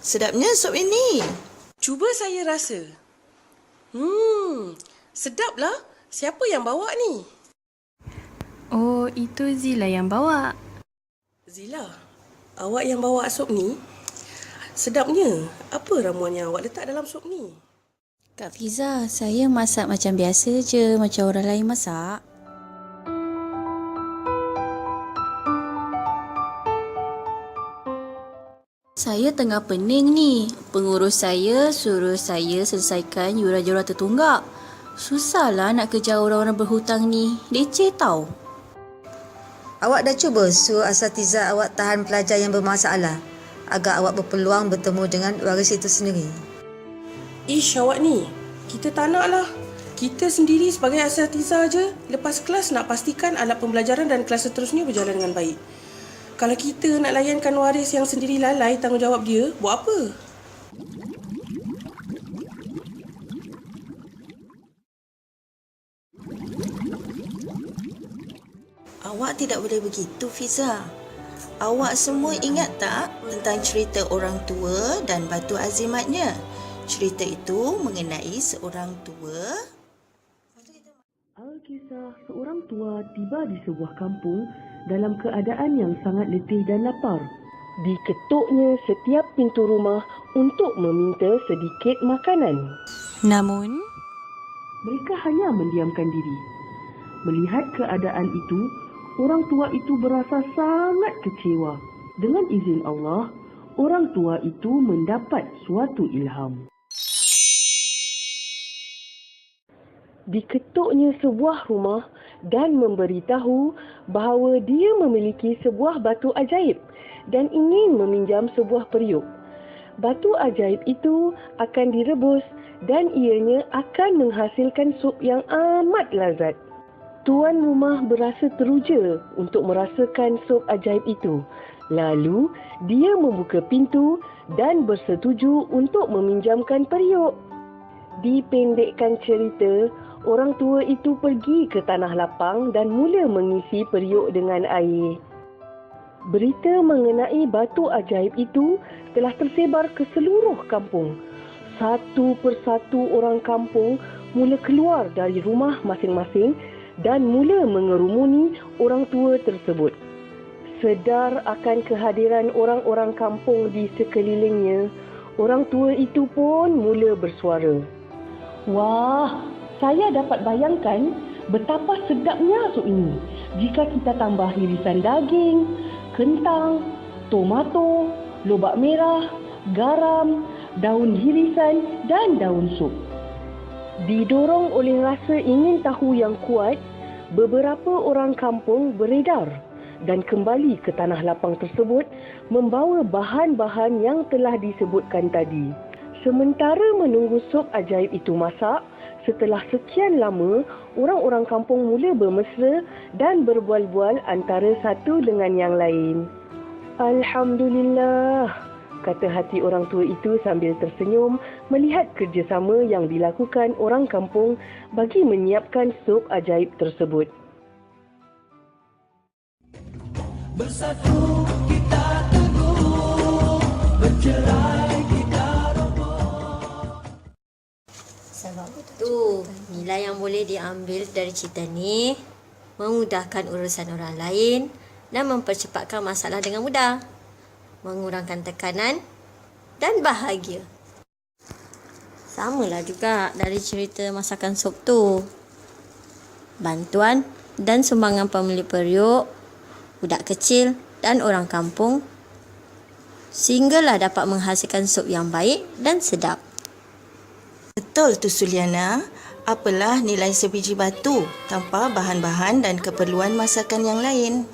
Sedapnya sup ini. Cuba saya rasa. Sedaplah. Siapa yang bawa ni? Oh, itu Zila yang bawa. Zila, awak yang bawa sup ni? Sedapnya. Apa ramuan yang awak letak dalam sup ni? Kak Fiza, saya masak macam biasa je, macam orang lain masak. Saya tengah pening ni. Pengurus saya suruh saya selesaikan yuran jurah tertunggak. Susahlah nak kejar orang-orang berhutang ni. Leceh tau. Awak dah cuba suruh asatiza awak tahan pelajar yang bermasalah agar awak berpeluang bertemu dengan waris itu sendiri? Ish, awak ni. Kita tak nak lah. Kita sendiri sebagai asatiza je, lepas kelas nak pastikan alat pembelajaran dan kelas seterusnya berjalan dengan baik. Kalau kita nak layankan waris yang sendiri lalai tanggungjawab dia, buat apa? Awak tidak boleh begitu, Fiza. Awak semua ingat tak tentang cerita orang tua dan batu azimatnya? Cerita itu mengenai seorang tua. Alkisah seorang tua tiba di sebuah kampung dalam keadaan yang sangat letih dan lapar. Diketuknya setiap pintu rumah untuk meminta sedikit makanan. Namun, Mereka hanya mendiamkan diri. Melihat keadaan itu, orang tua itu berasa sangat kecewa. Dengan izin Allah, orang tua itu mendapat suatu ilham. Diketuknya sebuah rumah dan memberitahu bahawa dia memiliki sebuah batu ajaib dan ingin meminjam sebuah periuk. Batu ajaib itu akan direbus dan ianya akan menghasilkan sup yang amat lazat. Tuan rumah berasa teruja untuk merasakan sup ajaib itu. Lalu, dia membuka pintu dan bersetuju untuk meminjamkan periuk. Dipendekkan cerita, orang tua itu pergi ke tanah lapang dan mula mengisi periuk dengan air. Berita mengenai batu ajaib itu telah tersebar ke seluruh kampung. Satu persatu orang kampung mula keluar dari rumah masing-masing dan mula mengerumuni orang tua tersebut. Sedar akan kehadiran orang-orang kampung di sekelilingnya, orang tua itu pun mula bersuara. Wah, saya dapat bayangkan betapa sedapnya sup ini jika kita tambah irisan daging, kentang, tomato, lobak merah, garam, daun hirisan dan daun sup. Didorong oleh rasa ingin tahu yang kuat, beberapa orang kampung beredar dan kembali ke tanah lapang tersebut membawa bahan-bahan yang telah disebutkan tadi. Sementara menunggu sup ajaib itu masak, setelah sekian lama, orang-orang kampung mula bermesra dan berbual-bual antara satu dengan yang lain. Alhamdulillah, kata hati orang tua itu sambil tersenyum melihat kerjasama yang dilakukan orang kampung bagi menyiapkan sup ajaib tersebut. Bersatu kita teguh, bercerai kita roboh. Sebab tu, nilai yang boleh diambil dari cerita ni memudahkan urusan orang lain dan mempercepatkan masalah dengan mudah, mengurangkan tekanan dan bahagia. Samalah juga dari cerita masakan sup tu. Bantuan dan sumbangan pemilik periuk, budak kecil dan orang kampung sehinggalah dapat menghasilkan sup yang baik dan sedap. Betul tu Suliana. Apalah nilai sebiji batu tanpa bahan-bahan dan keperluan masakan yang lain.